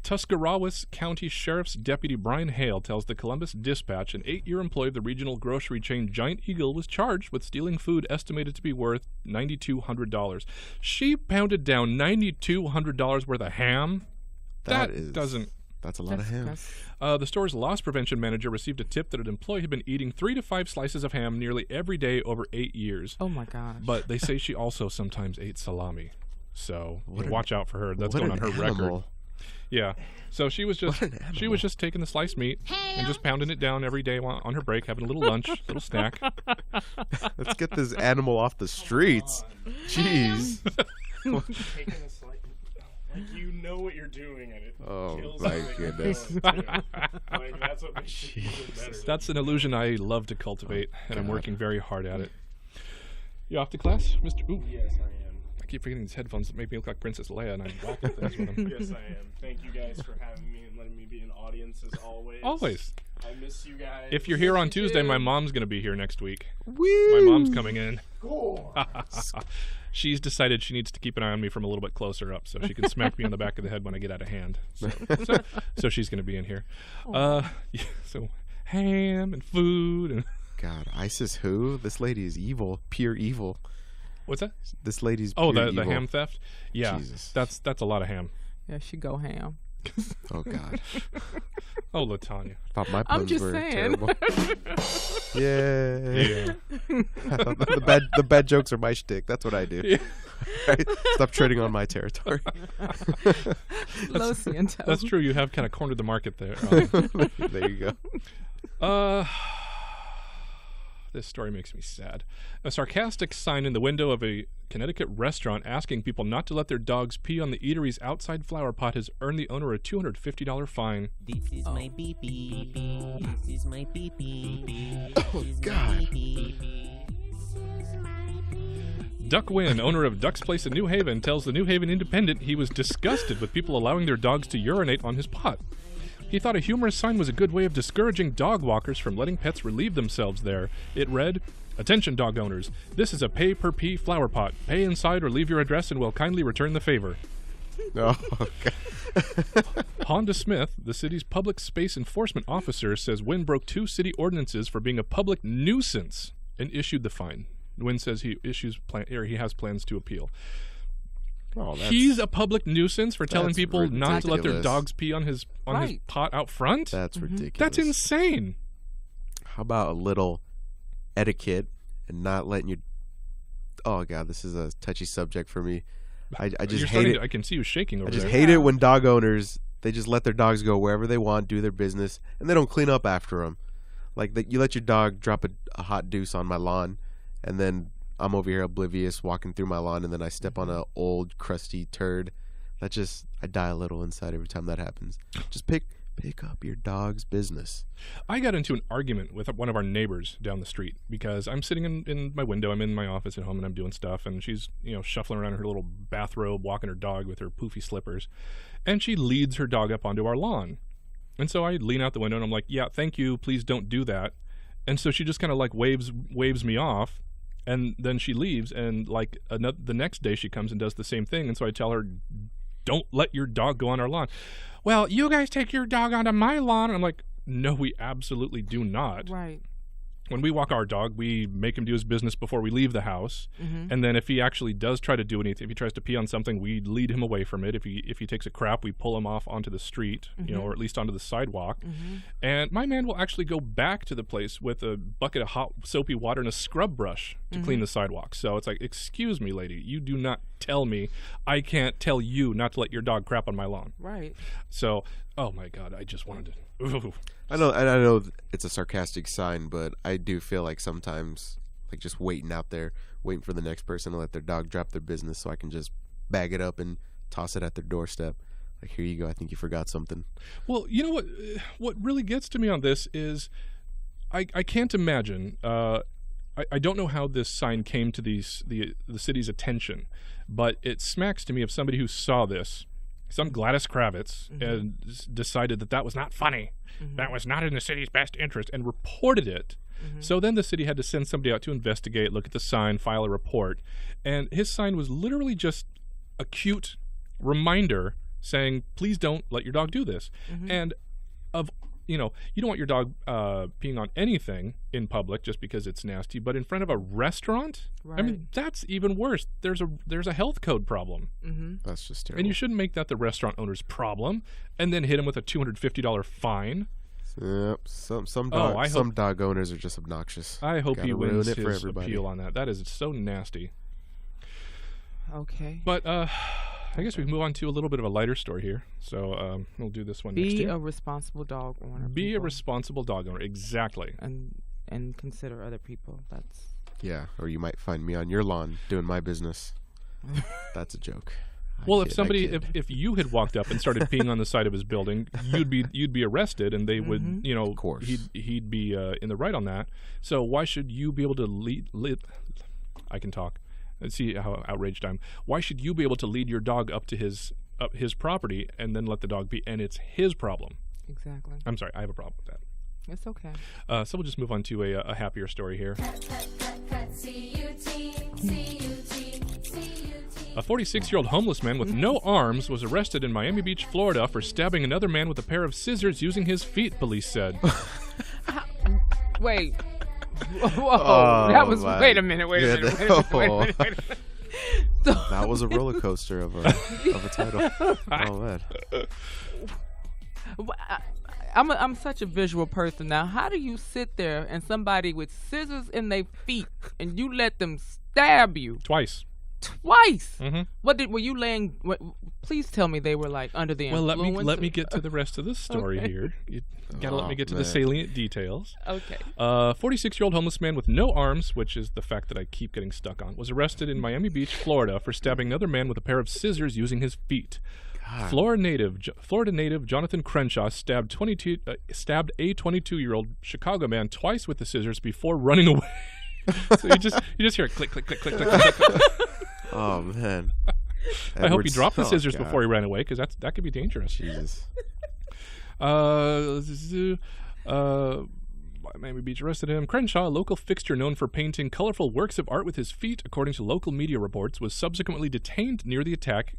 Tuscarawas County Sheriff's Deputy Brian Hale tells the Columbus Dispatch an 8-year employee of the regional grocery chain Giant Eagle was charged with stealing food estimated to be worth $9,200. She pounded down $9,200 worth of ham. That's a lot of ham. The store's loss prevention manager received a tip that an employee had been eating 3 to 5 slices of ham nearly every day over 8 years. Oh my gosh. But they say she also sometimes ate salami. So watch out for her. That's going on her record. Yeah. So she was just taking the sliced meat and just pounding it down every day on her break, having a little lunch, little snack. Let's get this animal off the streets. Jeez. Like, you know what you're doing, and it kills my you. goodness. Like, that's what makes it even better. That's an illusion I love to cultivate, and I'm working very hard at it. You off to class, Mr. Ooh. Yes, I am. I keep forgetting these headphones that make me look like Princess Leia, and I'm whacking things with them. Yes, I am. Thank you guys for having me and letting me be an audience as always. Always. I miss you guys. If you're here on Tuesday, my mom's going to be here next week. Woo! My mom's coming in. She's decided she needs to keep an eye on me from a little bit closer up so she can smack me on the back of the head when I get out of hand. So she's going to be in here. So ham and food. And God, ISIS who? This lady is evil. Pure evil. What's that? This lady's pure evil. The ham theft? Yeah. Jesus. That's a lot of ham. Yeah, she go ham. Oh God. Oh, LaTanya. I thought my puns were terrible. Yeah. I thought the bad jokes are my shtick. That's what I do. Yeah. Right? Stop treading on my territory. That's true. You have kind of cornered the market there. There you go. This story makes me sad. A sarcastic sign in the window of a Connecticut restaurant asking people not to let their dogs pee on the eatery's outside flower pot has earned the owner a $250 fine. This is my pee-pee. This is my pee-pee. Oh, God. Duck Wynn, owner of Duck's Place in New Haven, tells the New Haven Independent he was disgusted with people allowing their dogs to urinate on his pot. He thought a humorous sign was a good way of discouraging dog walkers from letting pets relieve themselves there. It read, "Attention dog owners, this is a pay-per-pee flower pot. Pay inside or leave your address and we'll kindly return the favor." Oh, okay. Honda Smith, the city's public space enforcement officer, says Wynn broke 2 city ordinances for being a public nuisance and issued the fine. Wynn says he has plans to appeal. Oh, he's a public nuisance for telling people ridiculous. Not to let their dogs pee on his pot out front? That's ridiculous. That's insane. How about a little etiquette and not letting your... Oh, God, this is a touchy subject for me. I just hate it. I can see you shaking over there. I just hate it when dog owners, they just let their dogs go wherever they want, do their business, and they don't clean up after them. Like, you let your dog drop a hot deuce on my lawn, and then I'm over here oblivious walking through my lawn, and then I step on an old crusty turd. I die a little inside every time that happens. Just pick up your dog's business. I got into an argument with one of our neighbors down the street because I'm sitting in my window. I'm in my office at home and I'm doing stuff, and she's shuffling around in her little bathrobe, walking her dog with her poofy slippers, and she leads her dog up onto our lawn. And so I lean out the window and I'm like, "Yeah, thank you. Please don't do that." And so she just kind of like waves me off. And then she leaves, and like the next day she comes and does the same thing. And so I tell her, "Don't let your dog go on our lawn." "Well, you guys take your dog onto my lawn." And I'm like, "No, we absolutely do not." Right. When we walk our dog, we make him do his business before we leave the house. Mm-hmm. And then if he actually does try to do anything, if he tries to pee on something, we lead him away from it. If he takes a crap, we pull him off onto the street, or at least onto the sidewalk. Mm-hmm. And my man will actually go back to the place with a bucket of hot soapy water and a scrub brush to clean the sidewalk. So it's like, excuse me, lady, you do not tell me I can't tell you not to let your dog crap on my lawn. Right. So, oh my God, I just wanted to. Ooh. I know it's a sarcastic sign, but I do feel like sometimes, like just waiting out there, waiting for the next person to let their dog drop their business so I can just bag it up and toss it at their doorstep. Like, here you go. I think you forgot something. Well, you know what? What really gets to me on this is I can't imagine. I don't know how this sign came to the city's attention, but it smacks to me of somebody who saw this, some Gladys Kravitz, and decided that was not funny, that was not in the city's best interest, and reported it. So then the city had to send somebody out to investigate, look at the sign, file a report, and his sign was literally just a cute reminder saying, please don't let your dog do this. And you don't want your dog peeing on anything in public just because it's nasty, but in front of a restaurant, Right. I mean, that's even worse. There's a health code problem. That's just terrible. And you shouldn't make that the restaurant owner's problem and then hit him with a $250 fine. Yep. Some dog owners are just obnoxious. I hope he wins it for his everybody. appeal on that. That is so nasty. Okay. But I guess we can move on to a little bit of a lighter story here. So we'll do this one next Be year. a responsible dog owner. Be a people. responsible dog owner. Exactly. And consider other people. That's Yeah, or you might find me on your lawn doing my business. That's a joke. Well, if you had walked up and started peeing on the side of his building, you'd be arrested, and they would, Of course. he'd be in the right on that. So why should you be able to lead? I can talk. Let's see how outraged I am. Why should you be able to lead your dog up to his property and then let the dog pee? And it's his problem. Exactly. I'm sorry, I have a problem with that. It's okay. So we'll just move on to a happier story here. A 46-year-old homeless man with no arms was arrested in Miami Beach, Florida for stabbing another man with a pair of scissors using his feet, police said. Wait. Whoa. That was. Wait a minute. Wait a minute. That was a roller coaster of a title. Oh, man. I'm such a visual person now. How do you sit there and somebody with scissors in their feet and you let them stab you? Twice. Were you laying? Please tell me they were like under the influence. Well, let me get to the rest of the story here. You gotta let me get to the salient details. Okay. 46-year-old homeless man with no arms, which is the fact that I keep getting stuck on, was arrested in Miami Beach, Florida, for stabbing another man with a pair of scissors using his feet. Florida native Jonathan Crenshaw stabbed a 22-year-old Chicago man twice with the scissors before running away. So you just hear it click, click, click, click, click, click, click. Oh, man. I hope he dropped the scissors before he ran away, because that could be dangerous. Jesus. Miami Beach arrested him. Crenshaw, a local fixture known for painting colorful works of art with his feet, according to local media reports, was subsequently detained near the attack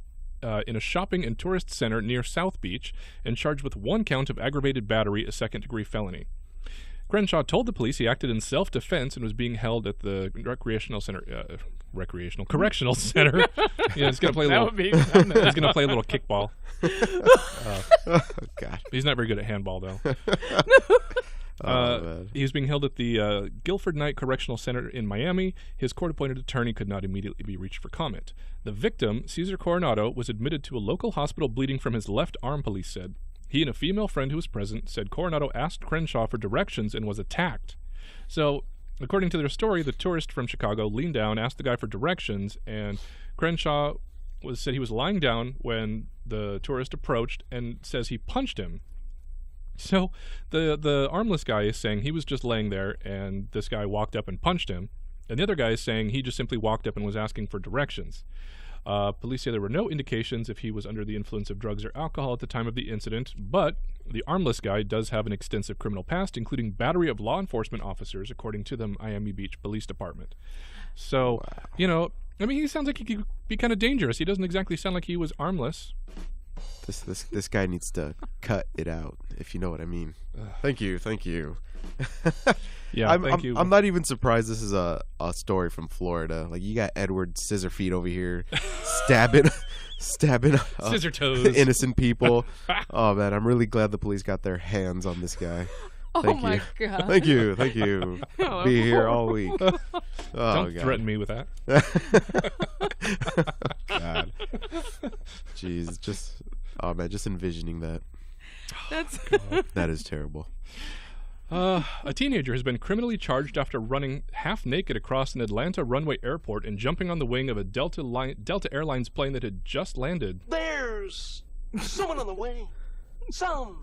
in a shopping and tourist center near South Beach and charged with 1 count of aggravated battery, a second-degree felony. Crenshaw told the police he acted in self-defense and was being held at the correctional center. He's gonna play a little. He's gonna play a little kickball. God, he's not very good at handball though. He was being held at the Guilford Knight Correctional Center in Miami. His court-appointed attorney could not immediately be reached for comment. The victim, Cesar Coronado, was admitted to a local hospital bleeding from his left arm, police said. He and a female friend who was present said Coronado asked Crenshaw for directions and was attacked. So, according to their story, the tourist from Chicago leaned down, asked the guy for directions, and Crenshaw said he was lying down when the tourist approached and says he punched him. So the armless guy is saying he was just laying there and this guy walked up and punched him. And the other guy is saying he just simply walked up and was asking for directions. Police say there were no indications if he was under the influence of drugs or alcohol at the time of the incident, but the armless guy does have an extensive criminal past, including battery of law enforcement officers, according to the Miami Beach Police Department. So, he sounds like he could be kind of dangerous. He doesn't exactly sound like he was armless. This guy needs to cut it out, if you know what I mean. Thank you. Yeah, thank you. I'm not even surprised this is a story from Florida. Like, you got Edward Scissorfeet over here stabbing scissor toes innocent people. Oh man, I'm really glad the police got their hands on this guy. Thank my you. God. Thank you. Be here all week. Oh, Don't God. threaten me with that. God. Jeez, just envisioning that. That is terrible. A teenager has been criminally charged after running half naked across an Atlanta runway airport and jumping on the wing of a Delta Airlines plane that had just landed. There's someone on the way. Something.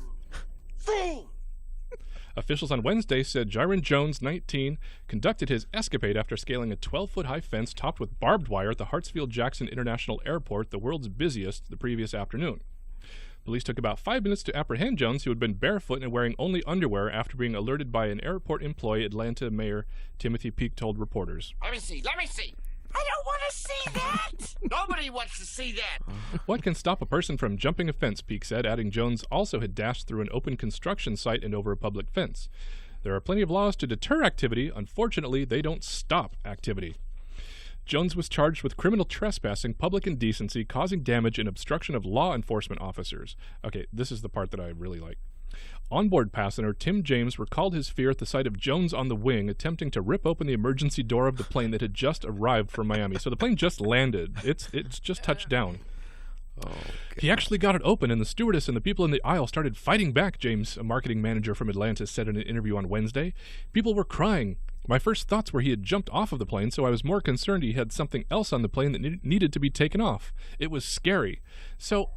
Officials on Wednesday said Jiron Jones, 19, conducted his escapade after scaling a 12-foot high fence topped with barbed wire at the Hartsfield-Jackson International Airport, the world's busiest, the previous afternoon. Police took about 5 minutes to apprehend Jones, who had been barefoot and wearing only underwear after being alerted by an airport employee. Atlanta Mayor Timothy Peake told reporters. Let me see. I don't want to see that. Nobody wants to see that. What can stop a person from jumping a fence, Peake said, adding Jones also had dashed through an open construction site and over a public fence. There are plenty of laws to deter activity. Unfortunately, they don't stop activity. Jones was charged with criminal trespassing, public indecency, causing damage, and obstruction of law enforcement officers. Okay, this is the part that I really like. Onboard passenger Tim James recalled his fear at the sight of Jones on the wing attempting to rip open the emergency door of the plane that had just arrived from Miami. So the plane just landed. It's just touched down. Oh, he actually got it open, and the stewardess and the people in the aisle started fighting back, James, a marketing manager from Atlanta, said in an interview on Wednesday. People were crying. My first thoughts were he had jumped off of the plane, so I was more concerned he had something else on the plane that needed to be taken off. It was scary. So,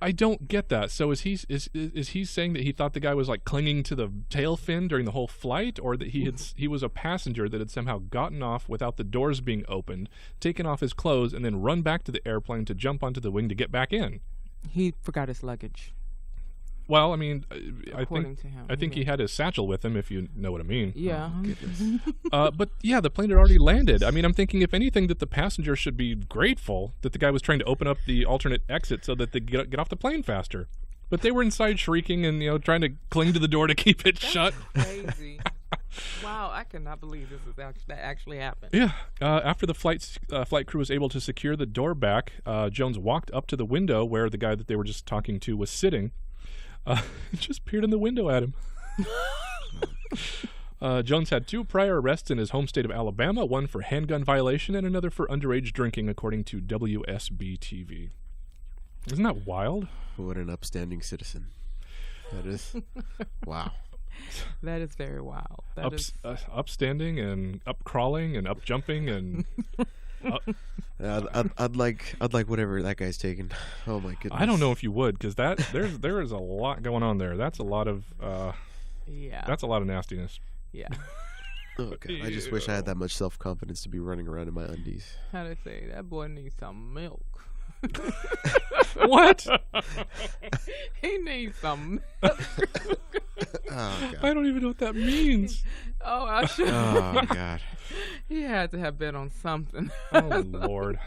I don't get that. So is he saying that he thought the guy was like clinging to the tail fin during the whole flight, or that he was a passenger that had somehow gotten off without the doors being opened, taken off his clothes, and then run back to the airplane to jump onto the wing to get back in? He forgot his luggage. Well, I mean, I think yeah. he had his satchel with him, if you know what I mean. Yeah. Oh, goodness. But yeah, the plane had already landed. I mean, I'm thinking, if anything, that the passenger should be grateful that the guy was trying to open up the alternate exit so that they get off the plane faster. But they were inside shrieking and trying to cling to the door to keep it shut. Crazy. Wow, I cannot believe that actually happened. Yeah. After the flight crew was able to secure the door back, Jones walked up to the window where the guy that they were just talking to was sitting. Just peered in the window at him. Jones had 2 prior arrests in his home state of Alabama, one for handgun violation and another for underage drinking, according to WSB-TV. Isn't that wild? What an upstanding citizen. That is. Wow. That is very wild. Upstanding and up crawling and up jumping and... I'd like whatever that guy's taking. Oh my goodness. I don't know if you would, because there is a lot going on there. That's a lot of That's a lot of nastiness. Yeah. Okay. I just wish I had that much self-confidence to be running around in my undies. How to say that boy needs some milk. What? He needs some milk. Oh, God. I don't even know what that means. Oh, I should. Oh, God. He had to have been on something. Oh, Lord.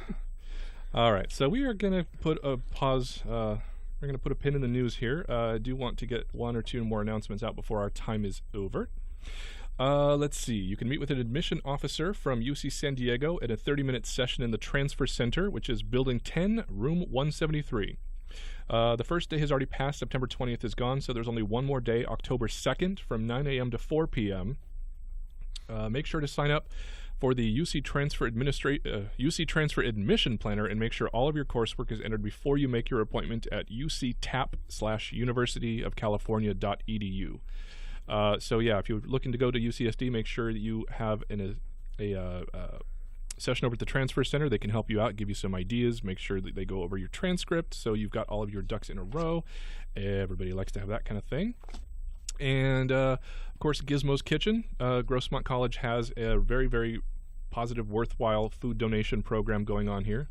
All right, so we are going to put a pause. We're going to put a pin in the news here. I do want to get 1 or 2 more announcements out before our time is over. Let's see. You can meet with an admission officer from UC San Diego at a 30-minute session in the Transfer Center, which is Building 10, Room 173. The first day has already passed. September 20th is gone, so there's only one more day, October 2nd, from 9 a.m. to 4 p.m. Make sure to sign up for the UC Transfer Admission Planner and make sure all of your coursework is entered before you make your appointment at uctap/universityofcalifornia.edu. So yeah, if you're looking to go to UCSD, make sure that you have a session over at the Transfer Center. They can help you out, give you some ideas, make sure that they go over your transcript so you've got all of your ducks in a row. Everybody likes to have that kind of thing. And of course, Gizmo's Kitchen. Grossmont College has a very, very positive, worthwhile food donation program going on here.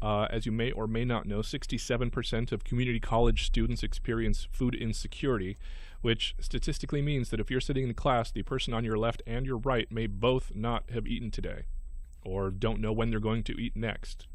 As you may or may not know, 67% of community college students experience food insecurity, which statistically means that if you're sitting in class, the person on your left and your right may both not have eaten today or don't know when they're going to eat next.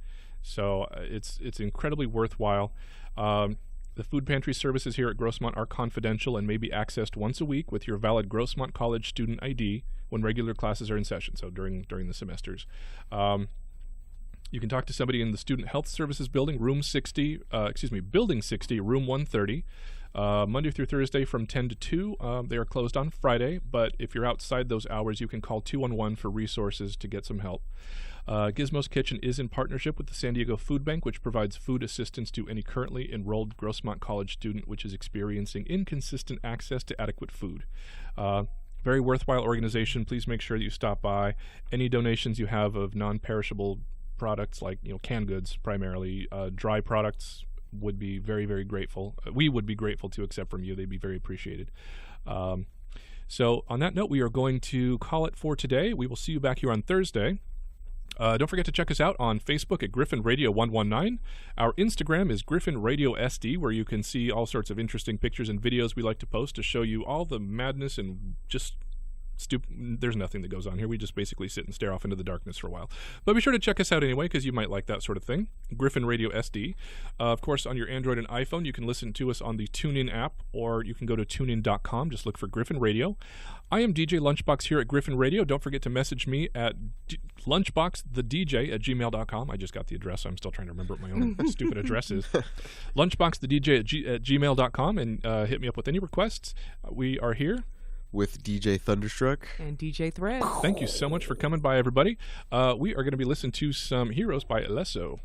So it's incredibly worthwhile. The food pantry services here at Grossmont are confidential and may be accessed once a week with your valid Grossmont College student ID when regular classes are in session, so during the semesters. You can talk to somebody in the Student Health Services building, Building 60, Room 130. Monday through Thursday from 10 to 2. They are closed on Friday, but if you're outside those hours, you can call 211 for resources to get some help. Gizmo's Kitchen is in partnership with the San Diego Food Bank, which provides food assistance to any currently enrolled Grossmont College student which is experiencing inconsistent access to adequate food. Very worthwhile organization. Please make sure that you stop by. Any donations you have of non-perishable products, like canned goods primarily, dry products, would be very, very grateful. We would be grateful to accept from you. They'd be very appreciated. So on that note, we are going to call it for today. We will see you back here on Thursday. Don't forget to check us out on Facebook at Griffin Radio 119. Our Instagram is Griffin Radio SD, where you can see all sorts of interesting pictures and videos we like to post to show you all the madness and just there's nothing that goes on here. We just basically sit and stare off into the darkness for a while. But be sure to check us out anyway, because you might like that sort of thing. Griffin Radio SD. Of course, on your Android and iPhone, you can listen to us on the TuneIn app, or you can go to tunein.com. Just look for Griffin Radio. I am DJ Lunchbox here at Griffin Radio. Don't forget to message me at lunchboxthedj@gmail.com. I just got the address. I'm still trying to remember what my own stupid address is. Lunchboxthedj@gmail.com, and hit me up with any requests. We are here with DJ Thunderstruck and DJ Thread. Thank you so much for coming by, everybody. We are going to be listening to some Heroes by Alesso.